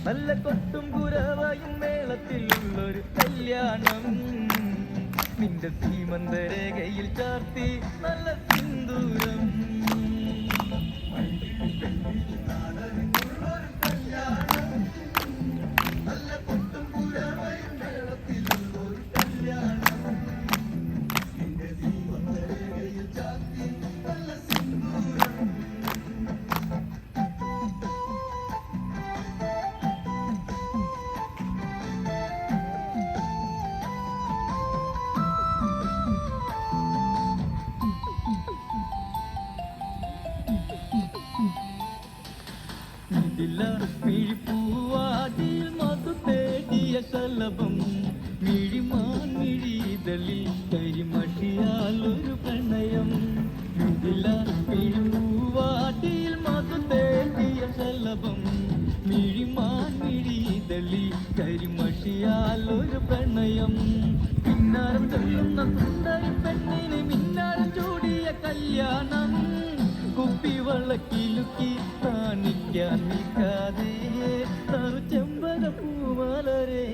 നല്ല കൊട്ടും കുരവയും മേളത്തിലുള്ളൊരു കല്യാണം. നിന്റെ സീമന്തരേഖയിൽ ചാർത്തി നല്ല സിന്ദൂരം. മിഴിപ്പൂവാതിൽ മധു തേടിയ ശലഭം, മിഴിമാൻ മിഴിതളിൽ കരിമഷിയാലൊരു പ്രണയം. മിഴിപ്പൂവാതിൽ മധു തേടിയ ശലഭം, മിഴിമാൻ മിഴിതളിൽ കരിമഷിയാലൊരു പ്രണയം. പിന്നാരം ചൊല്ലുന്ന സുന്ദരി പെണ്ണിന് മിന്നാരം ചൂടിയ കല്യാണം. കുപ്പിവളക്കിലുക്കി കാണിക്കാൻ നിൽക്കാതെ ചെമ്പക പൂവലരെ